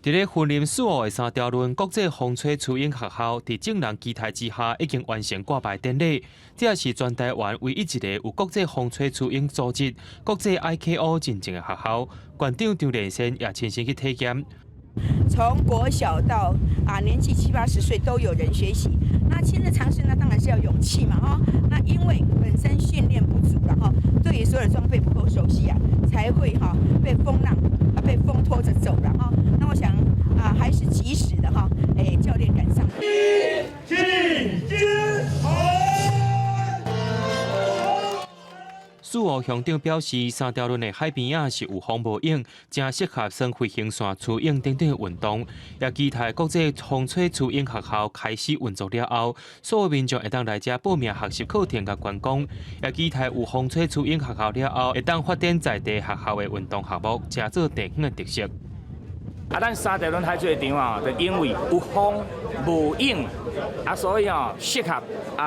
伫咧婚林4号的3条轮国际风吹雏鹰学校，伫众人期待之下，已经完成挂牌典礼。这也是全台湾唯一一个有国际风吹雏鹰组织、国际 IKO 认证的学校。馆长张连生也亲身去体验。从国小到年纪70、80岁都有人学习。那亲自尝试，那当然是要勇气嘛哈。那因为本身训练不足了哈，对于所有的装备不够熟悉才会被风浪被风拖着走了哈。那我想还是及时的教练赶上。4号乡长表示，3条轮的海边是有风无影，正适合耍飞行线、雏鹰等等的运动。也期待国际风吹雏鹰学校开始运作了后，所有民众会当来这报名学习课程甲观光。也期待有风吹雏鹰学校了后，会当发展在地学校的运动项目，加做地方的特色。咱3条轮海水场就因为有风无影，所以适合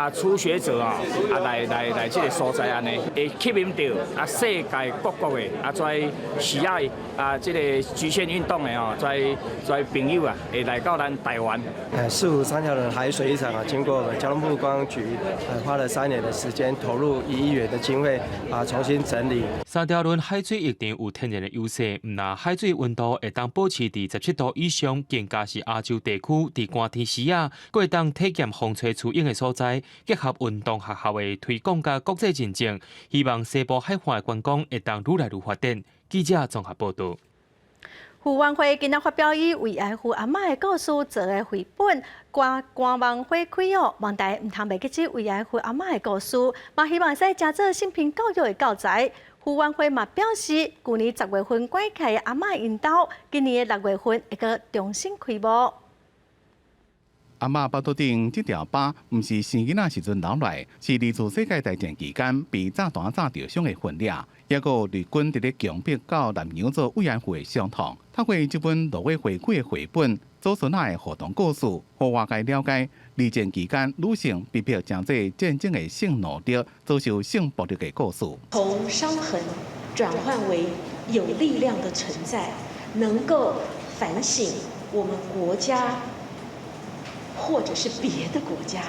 初学者来这个所在安尼，会吸引到世界各国的在喜爱这个极限运动的在朋友会来到咱台湾。453条轮海水浴场经过我们交通部观光局花了3年的时间，投入1亿元的经费重新整理。3条轮海水浴场有天然的优势，唔那海水温度会当保持伫17度以上，更加是亚洲地区伫寒天时会当体验风吹雏鹰的所在，结合运动学校的推广甲国际认证，希望西部海岸的观光会当愈来愈发展。记者综合报道。胡万辉今仔发表以为爱护阿嬷的故事做的绘本，官网花开哦，望大家唔通袂记起为爱护阿嬷的故事，嘛希望使加做性平教育的教材。胡万辉嘛表示，去年10月份关开阿嬷引导，今年的6月份会个重新开幕。阿嬷腹肚顶这条疤，唔是生囡仔时阵留来，是二次世界大战期间被炸弹炸着伤的分裂。也有日军伫咧强迫到南洋做委员会上堂，透过这本挪威回馈的绘本，祖孙仔的互动故事，互外界了解二战期间女性被迫真济战争的性奴隶，遭受性暴力的故事。从伤痕转换为有力量的存在，能够反省我们国家，或者是别的国家。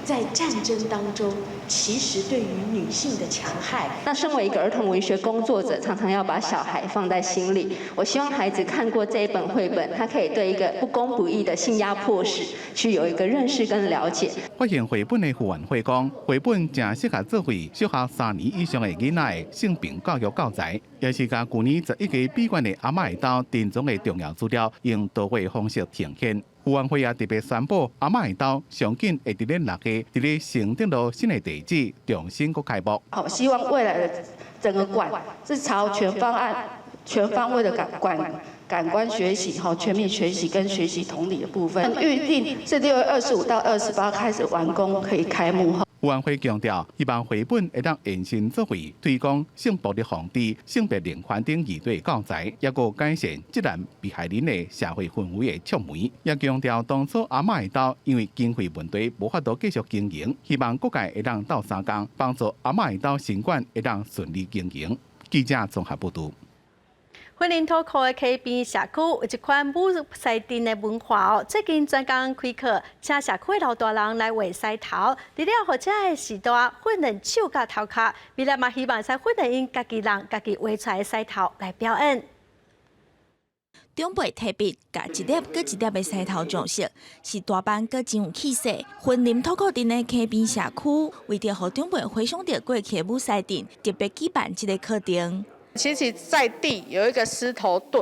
在战争当中，其实对于女性的强害。那身为一个儿童文学工作者，常常要把小孩放在心里。我希望孩子看过这一本绘本，他可以对一个不公不义的性压迫史去有一个认识跟了解。发现绘本的副委会讲，绘本正适合作为小学3年以上的囡仔的性平教育教材，也是甲去年11个闭关的阿嬷的刀တင်總的重要資料，用多位方式呈現。副委會也特別宣布，阿嬷的刀上緊會伫咧6月伫咧成德路新的地址重新個開幕。好，希望未來的整個館是朝全方位的感官學習，全面學習跟學習同理的部分。預定是6月25到28開始完工，可以開幕。副委會強調，希望繪本會當延伸作為推廣性暴力防治、性別平權等議題教材，也個改善職男被害人的社會氛圍的觸媒。也強調當初阿嬷的刀因為經費問題無法度繼續經營，希望各界會當鬥相共，幫助阿嬷的刀新館會當順利經營。記者綜合報道。雲林土庫的溪邊社區有一款舞獅陣的文化最近專工開課，請社區的老大人來畫獅頭。除了或者的時代訓練手甲頭殼，未來嘛希望使訓練因家己人家己畫出來的獅頭來表演。長輩特別甲一粒搁一粒的獅頭裝飾，是大班搁真有氣勢。雲林土庫鎮的溪邊社區，為着讓長輩回想到過去的舞獅陣，特別舉辦這個課程。其實在地有一個獅頭隊，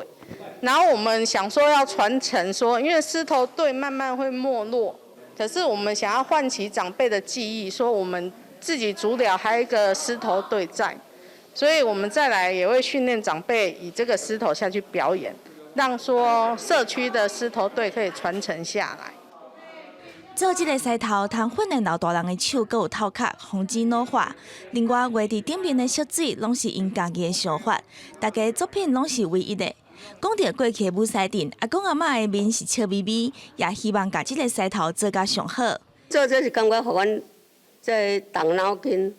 然後我們想說要傳承說，因為獅頭隊慢慢會沒落，可是我們想要喚起長輩的記憶，說我們自己竹寮還有一個獅頭隊在，所以我們再來也會訓練長輩以這個獅頭下去表演，讓說社區的獅頭隊可以傳承下來。做這個獅頭，通訓練老大人的手，還有頭殼，防止老化。另外，畫佇頂面的色水，攏是因家己的想法，大家作品攏是唯一的。講到過去的舞獅陣，阿公阿嬷的面是笑眯眯，也希望把這個獅頭做甲上好。做這是感覺，互阮即動腦筋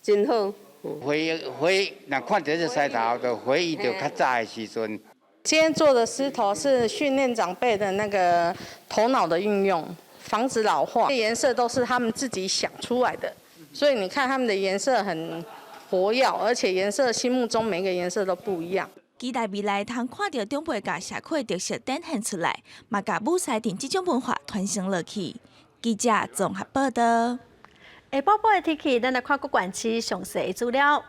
真好。若看到這獅頭，就回憶到較早的時陣。今天做的獅頭是訓練長輩的那個頭腦的運用。防止老化，顏色都是他們自己想出來的，所以你看他們的顏色很活躍，而且顏色心目中每個顏色都不一樣。期待未來通看到長輩甲社區的特色展現出來，嘛甲舞獅陣這種文化傳承落去。記者綜合報道。下晡晡的天氣，咱來看各縣市詳細資料。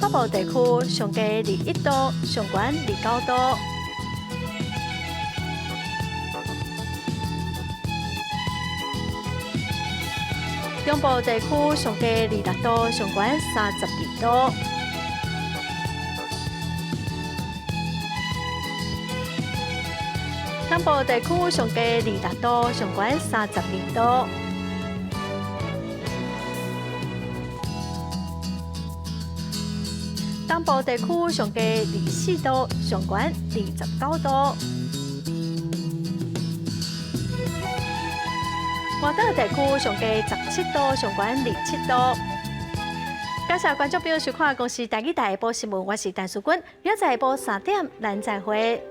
北部地區上低21度，上懸29度。中部地區上低26度，上懸32度。南部地區上低26度，上懸32度。東部地區上低24度，上懸29度。華東地區上低17度，上懸27度。感謝觀眾朋友收看《公視台語台下晡新聞》，我是陳淑君，明仔下晡3點，咱再會。